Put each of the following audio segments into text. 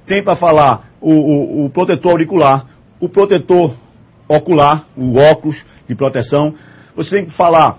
tem para falar o protetor auricular, o protetor ocular, o óculos de proteção. Você tem que falar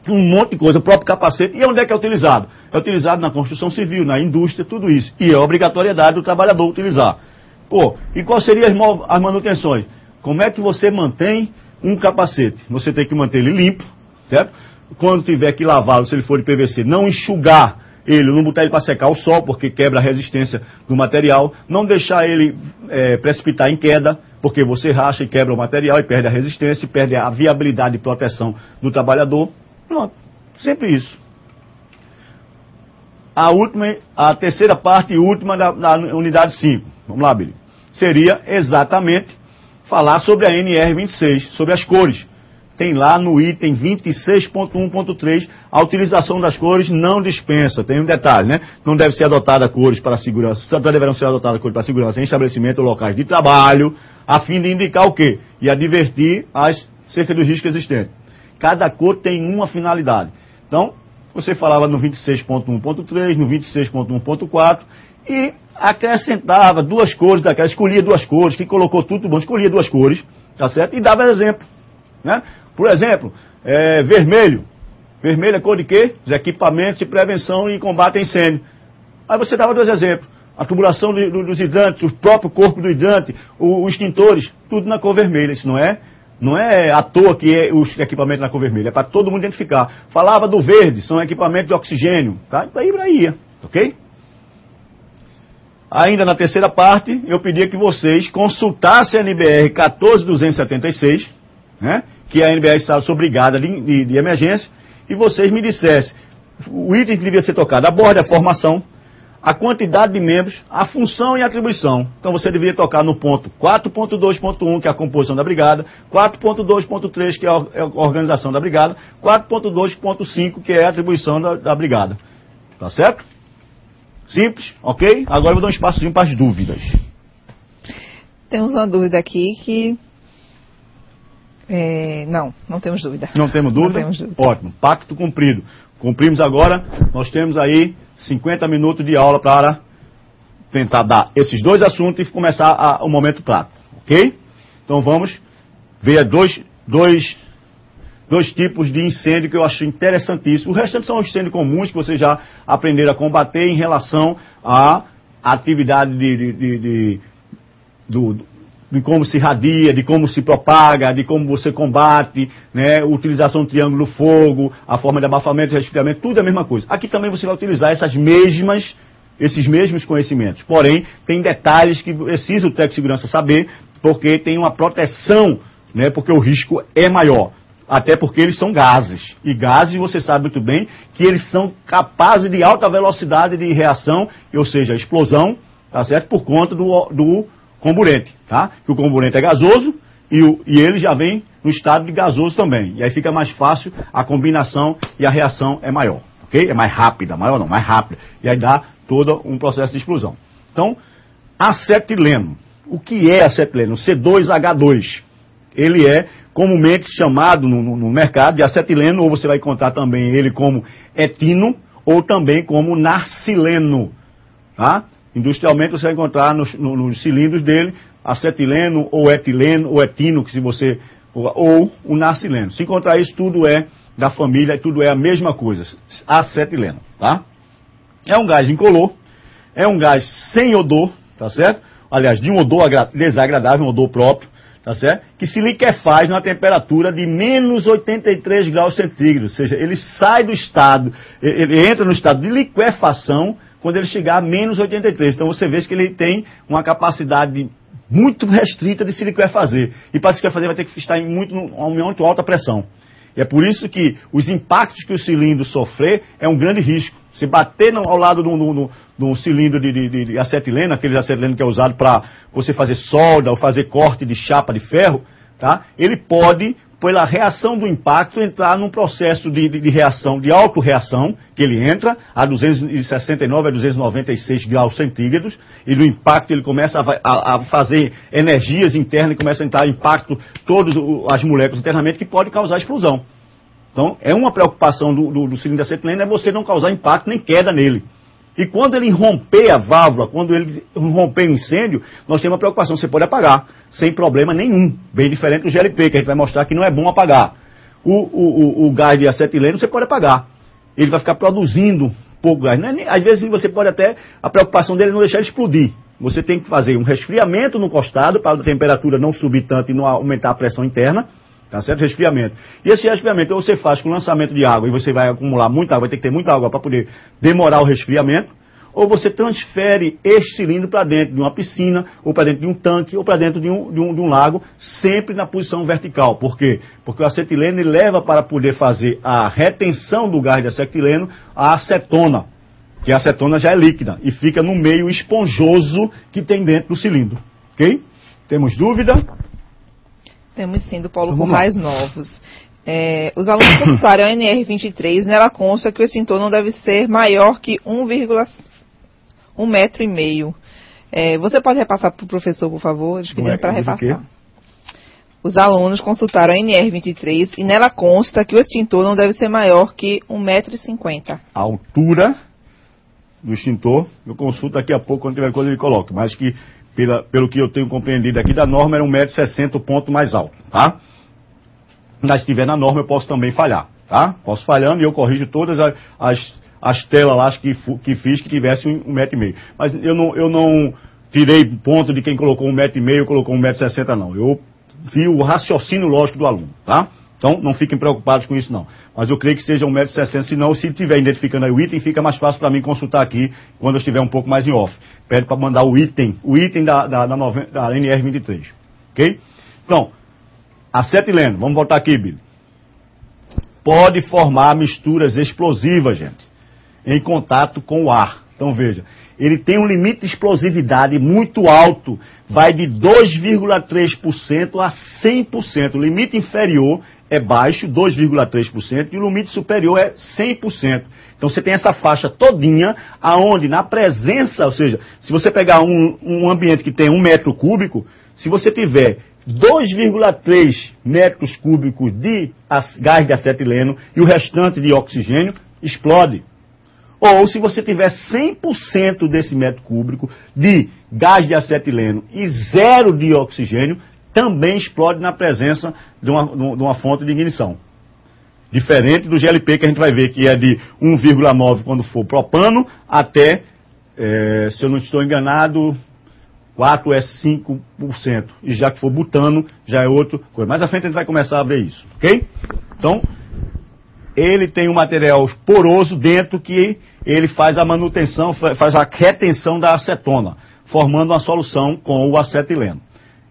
um monte de coisa, o próprio capacete. E onde é que é utilizado? É utilizado na construção civil, na indústria, tudo isso. E é obrigatoriedade do trabalhador utilizar. Pô, e quais seriam as manutenções? Como é que você mantém um capacete? Você tem que manter ele limpo, certo? Quando tiver que lavá-lo, se ele for de PVC, não enxugar ele, não botar ele para secar ao sol, porque quebra a resistência do material. Não deixar ele precipitar em queda, porque você racha e quebra o material e perde a resistência, e perde a viabilidade de proteção do trabalhador. Pronto, sempre isso. A terceira parte e última da unidade 5, vamos lá, Billy, seria exatamente falar sobre a NR26, sobre as cores. Tem lá no item 26.1.3, a utilização das cores não dispensa. Tem um detalhe, né? Não deve ser adotada cores para segurança, só deverão ser adotadas cores para segurança em estabelecimentos ou locais de trabalho, a fim de indicar o quê? E advertir acerca dos riscos existentes. Cada cor tem uma finalidade. Então, você falava no 26.1.3, no 26.1.4 e acrescentava duas cores daquelas, escolhia duas cores, que colocou tudo bom, escolhia duas cores, tá certo? E dava exemplo, né? Por exemplo, vermelho. Vermelho é cor de quê? Os equipamentos de prevenção e combate a incêndio. Aí você dava dois exemplos. A tubulação dos hidrantes, o próprio corpo do hidrante, os extintores, tudo na cor vermelha. Isso não é à toa que é os equipamentos na cor vermelha, é para todo mundo identificar. Falava do verde, são equipamentos de oxigênio, tá? Daí para ia, ok? Ainda na terceira parte, eu pedia que vocês consultassem a NBR 14276, né? Que é a NBR está sobre brigada de emergência, e vocês me dissessem o item que devia ser tocado, a borda, a formação, a quantidade de membros, a função e a atribuição. Então você deveria tocar no ponto 4.2.1, que é a composição da brigada, 4.2.3, que é a organização da brigada, 4.2.5, que é a atribuição da brigada. Tá certo? Simples, ok? Agora eu vou dar um espaçozinho para as dúvidas. Temos uma dúvida aqui que... Não temos dúvida. Não temos dúvida? Não temos dúvida. Ótimo, pacto cumprido. Cumprimos agora, nós temos aí 50 minutos de aula para tentar dar esses dois assuntos e começar o momento prático, ok? Então vamos ver dois tipos de incêndio que eu acho interessantíssimo. O restante são os incêndios comuns que vocês já aprenderam a combater em relação à atividade de como se irradia, de como se propaga, de como você combate, né, utilização do triângulo do fogo, a forma de abafamento e resfriamento, tudo é a mesma coisa. Aqui também você vai utilizar esses mesmos conhecimentos. Porém, tem detalhes que precisa o técnico de segurança saber, porque tem uma proteção, né, porque o risco é maior. Até porque eles são gases. E gases, você sabe muito bem, que eles são capazes de alta velocidade de reação, ou seja, explosão, tá certo? Por conta do comburente, tá? Que o comburente é gasoso e ele já vem no estado de gasoso também. E aí fica mais fácil a combinação e a reação é maior, ok? É mais rápida, maior não, mais rápida. E aí dá todo um processo de explosão. Então, acetileno. O que é acetileno? C2H2. Ele é comumente chamado no mercado de acetileno, ou você vai encontrar também ele como etino, ou também como narcileno, tá? Industrialmente você vai encontrar nos cilindros dele acetileno, ou etileno, ou etino, que se você, ou o narcileno. Se encontrar isso, tudo é da família, tudo é a mesma coisa, acetileno, tá? É um gás incolor, é um gás sem odor, tá certo? Aliás, de um odor desagradável, um odor próprio, tá certo? Que se liquefaz numa temperatura de menos 83 graus centígrados, ou seja, ele sai do estado, ele entra no estado de liquefação quando ele chegar a menos 83. Então você vê que ele tem uma capacidade muito restrita de se liquefazer. E para se liquefazer vai ter que estar em muito alta pressão. E é por isso que os impactos que o cilindro sofrer é um grande risco. Se bater ao lado de um cilindro de acetileno, aquele acetileno que é usado para você fazer solda ou fazer corte de chapa de ferro, tá? Ele pode, pela reação do impacto, entrar num processo de reação, de autorreação, que ele entra a 269 a 296 graus centígrados, e no impacto ele começa a fazer energias internas, começa a entrar impacto todas as moléculas internamente, que pode causar explosão. Então, é uma preocupação do cilindro de acetileno, é você não causar impacto nem queda nele. E quando ele romper a válvula, quando ele romper o incêndio, nós temos uma preocupação, você pode apagar, sem problema nenhum. Bem diferente do GLP, que a gente vai mostrar que não é bom apagar. O gás de acetileno você pode apagar. Ele vai ficar produzindo pouco gás. Às vezes você pode até, a preocupação dele é não deixar ele explodir. Você tem que fazer um resfriamento no costado, para a temperatura não subir tanto e não aumentar a pressão interna. Tá certo? Resfriamento. E esse resfriamento ou você faz com lançamento de água e você vai acumular muita água, vai ter que ter muita água para poder demorar o resfriamento, ou você transfere este cilindro para dentro de uma piscina, ou para dentro de um tanque, ou para dentro de um lago, sempre na posição vertical. Por quê? Porque o acetileno ele leva para poder fazer a retenção do gás de acetileno a acetona, que a acetona já é líquida, e fica no meio esponjoso que tem dentro do cilindro. Ok? Temos dúvida? Temos sim, do Paulo Currais Novos. Os alunos consultaram a NR23, nela consta que o extintor não deve ser maior que 1,5 metro. Você pode repassar para o professor, por favor? Eles pediram para repassar. Os alunos consultaram a NR23 e nela consta que o extintor não deve ser maior que 1,50 m. A altura do extintor, eu consulto daqui a pouco, quando tiver coisa ele coloca, mas que pelo que eu tenho compreendido aqui da norma, era 1,60 m o ponto mais alto, tá? Mas se estiver na norma, eu posso também falhar, tá? Posso falhando e eu corrijo todas as telas lá que fiz que tivesse 1,5 m. Mas eu não tirei ponto de quem colocou 1,5 m e colocou 1,60 m, não. Eu vi o raciocínio lógico do aluno, tá? Então, não fiquem preocupados com isso, não. Mas eu creio que seja 1,60 m, senão, se estiver identificando aí o item, fica mais fácil para mim consultar aqui, quando eu estiver um pouco mais em off. Pede para mandar o item da NR23. Ok? Então, acetileno, vamos voltar aqui, Billy. Pode formar misturas explosivas, gente, em contato com o ar. Então, veja, ele tem um limite de explosividade muito alto, vai de 2,3% a 100%. O limite inferior é baixo, 2,3%, e o limite superior é 100%. Então você tem essa faixa todinha, aonde na presença, ou seja, se você pegar um ambiente que tem 1 metro cúbico, se você tiver 2,3 metros cúbicos de gás de acetileno e o restante de oxigênio, explode. Ou se você tiver 100% desse metro cúbico de gás de acetileno e 0 de oxigênio, também explode na presença de uma fonte de ignição. Diferente do GLP, que a gente vai ver que é de 1,9 quando for propano, até, se eu não estou enganado, 4 é 5%. E já que for butano, já é outra coisa. Mais à frente a gente vai começar a ver isso, ok? Então, ele tem um material poroso dentro que ele faz a manutenção, faz a retenção da acetona, formando uma solução com o acetileno.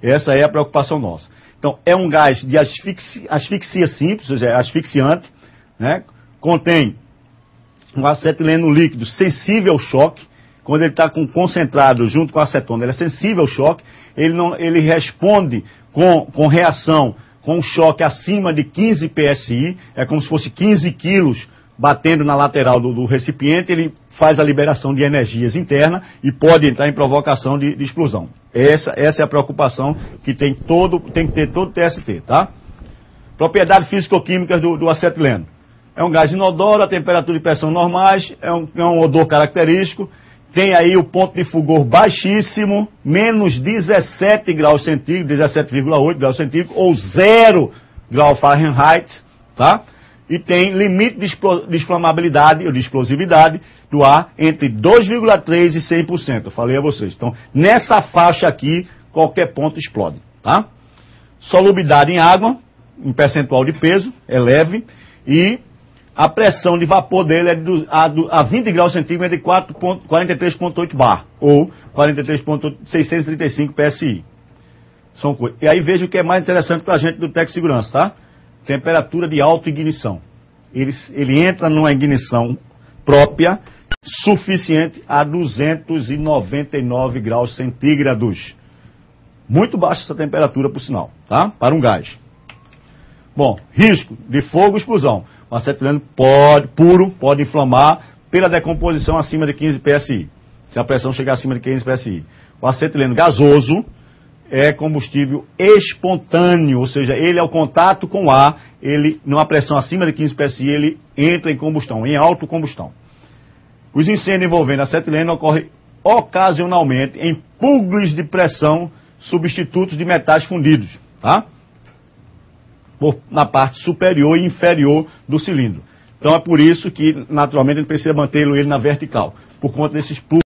Essa é a preocupação nossa. Então, é um gás de asfixia simples, ou seja, é asfixiante, né? Contém um acetileno líquido sensível ao choque. Quando ele está concentrado junto com a acetona, ele é sensível ao choque. Ele responde com reação, com um choque acima de 15 psi, é como se fosse 15 quilos batendo na lateral do recipiente, ele faz a liberação de energias internas e pode entrar em provocação de explosão. Essa é a preocupação que tem que ter todo o TST, tá? Propriedades físico-químicas do acetileno. É um gás inodoro, a temperatura e pressão normais, é um odor característico, tem aí o ponto de fulgor baixíssimo, menos 17 graus centígrados, 17,8 graus centígrados, ou 0 grau Fahrenheit, tá? E tem limite de inflamabilidade ou de explosividade do ar entre 2,3% e 100%. Eu falei a vocês. Então, nessa faixa aqui, qualquer ponto explode, tá? Solubilidade em água, em percentual de peso, é leve, e a pressão de vapor dele é a 20 graus centígrados de 43,8 bar, ou 43,635 psi. E aí veja o que é mais interessante para a gente do Tec Segurança, tá? Temperatura de autoignição. Ele entra numa ignição própria, suficiente a 299 graus centígrados. Muito baixa essa temperatura, por sinal, tá? Para um gás. Bom, risco de fogo e explosão. O acetileno pode inflamar pela decomposição acima de 15 psi. Se a pressão chegar acima de 15 psi. O acetileno gasoso é combustível espontâneo, ou seja, ele ao contato com o ar, ele, numa pressão acima de 15 psi, ele entra em combustão, em autocombustão. Os incêndios envolvendo a acetileno ocorrem ocasionalmente em plugs de pressão substitutos de metais fundidos, tá? Na parte superior e inferior do cilindro. Então é por isso que, naturalmente, a gente precisa manter ele na vertical, por conta desses plugs.